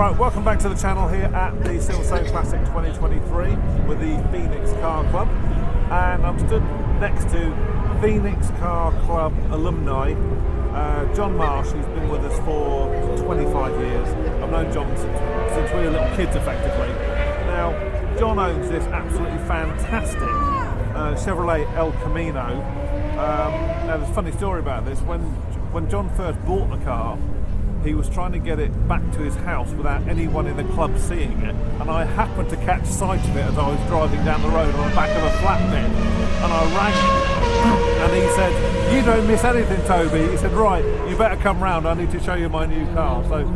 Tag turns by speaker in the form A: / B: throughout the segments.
A: Right, welcome back to the channel here at the Silverstone Classic 2023 with the Phoenix Car Club, and I'm stood next to Phoenix Car Club alumni John Marsh, who's been with us for 25 years. I've known John since we were little kids effectively. Now, John owns this absolutely fantastic Chevrolet El Camino. Now there's a funny story about this. When John first bought the car, he was trying to get it back to his house without anyone in the club seeing it, and I happened to catch sight of it as I was driving down the road on the back of a flatbed, and I rang him and he said, "You don't miss anything, Toby." He said, "Right, you better come round, I need to show you my new car." So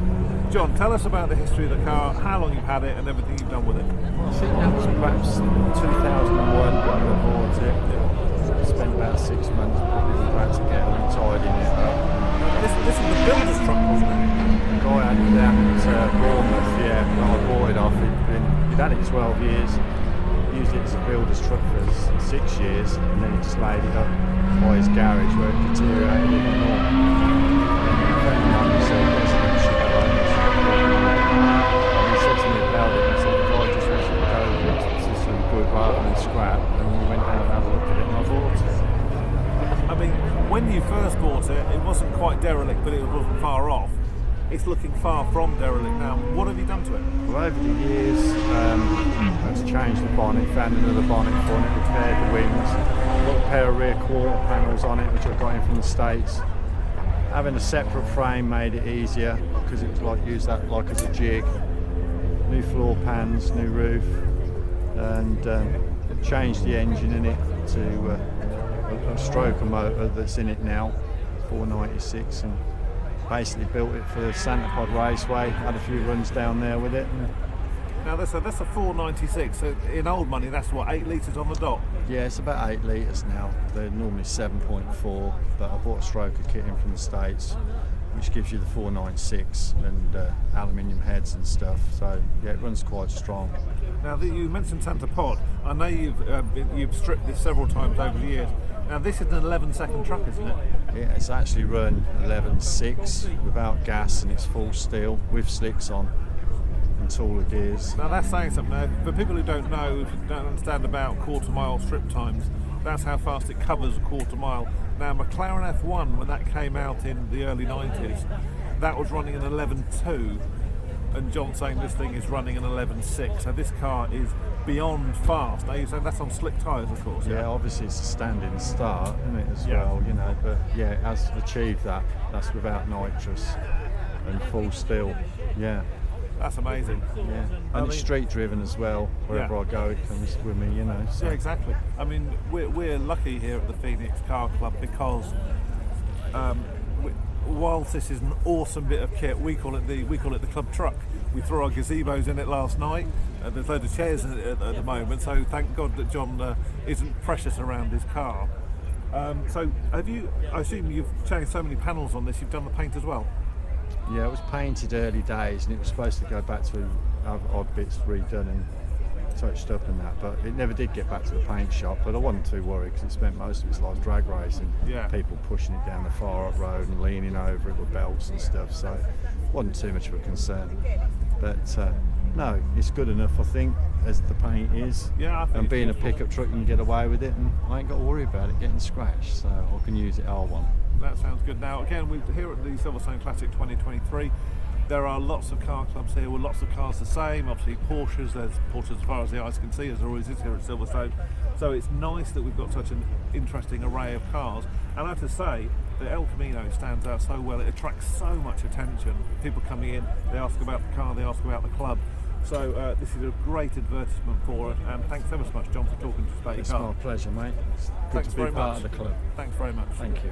A: John, tell us about the history of the car, how long you've had it and everything you've done with it.
B: I think that was perhaps 2001 when I bought it. I spent about 6 months putting it back together and tidying it up.
A: This is the builder's truck, wasn't it?
B: The guy had it down at Bournemouth, yeah, when I bought it off. He'd had it 12 years, used it as a builder's truck for 6 years, and then he just laid it up by his garage where it deteriorated even more. And a friend of mine said, "There's a little shit like this." And he said to me about it, and I said, "The guy just wants to go to some good rather than scrap," and we went down and had a look at it, and I bought it.
A: I mean, when you first bought it, it wasn't quite derelict, but it wasn't far off. It's looking far from derelict now. What have you done to it?
B: Well, over the years, I've changed the bonnet, found another bonnet for it, repaired the wings, got a pair of rear quarter panels on it, which I got in from the States. Having a separate frame made it easier because it was like use that like as a jig. New floor pans, new roof, and changed the engine in it to a stroker motor that's in it now, 496, and basically built it for the Santa Pod Raceway. Had a few runs down there with it.
A: Now that's a 496, so in old money that's what, 8 litres on the dot?
B: Yeah, it's about 8 litres now. They're normally 7.4, but I bought a stroker kit in from the States, which gives you the 496 and aluminium heads and stuff, so yeah, it runs quite strong.
A: Now you mentioned Santa Pod. I know you've stripped this several times over the years. Now this is an 11-second truck, isn't it?
B: Yeah, it's actually run 11.6 without gas, and it's full steel with slicks on and taller gears.
A: Now that's saying something. Now, for people who don't know, if you don't understand about quarter mile strip times, that's how fast it covers a quarter mile. Now McLaren F1, when that came out in the early 90s, that was running an 11.2, and John's saying this thing is running an 11.6, so this car is beyond fast. Now you say that's on slick tyres, of course.
B: Yeah, obviously it's a standing start, isn't it, as
A: Yeah.
B: well, you know, but yeah, it has achieved that. That's without nitrous and full steel, yeah.
A: That's amazing.
B: Yeah, and it's street driven as well. Wherever
A: Yeah.
B: I go, it comes with me, you know. So.
A: Yeah, exactly. I mean, we're lucky here at the Phoenix Car Club because whilst this is an awesome bit of kit, we call it the club truck. We threw our gazebos in it last night. There's a load of chairs in it at the moment, so thank God that John isn't precious around his car. So I assume you've changed so many panels on this. You've done the paint as well.
B: Yeah, it was painted early days, and it was supposed to go back to odd bits redone and touched up and that, but it never did get back to the paint shop. But I wasn't too worried because it spent most of its life drag racing,
A: Yeah.
B: people pushing it down the far up road and leaning over it with belts and stuff, so it wasn't too much of a concern. But no, it's good enough, I think, as the paint is.
A: Yeah, I think
B: and
A: it's
B: being a
A: beautiful.
B: pickup truck, you can get away with it, and I ain't got to worry about it getting scratched, so I can use it R1.
A: That sounds good. Now, again, we're here at the Silverstone Classic 2023. There are lots of car clubs here with lots of cars the same. Obviously, Porsches. There's Porsches as far as the eyes can see, as there always is here at Silverstone. So it's nice that we've got such an interesting array of cars. And I have to say, the El Camino stands out so well. It attracts so much attention. People coming in, they ask about the car, they ask about the club. So this is a great advertisement for it. And thanks ever so much, John, for talking to us about your
B: It's
A: car.
B: my pleasure, mate. It's good
A: Thanks
B: to be
A: very
B: part
A: much.
B: of the club.
A: Thanks very much.
B: Thank you.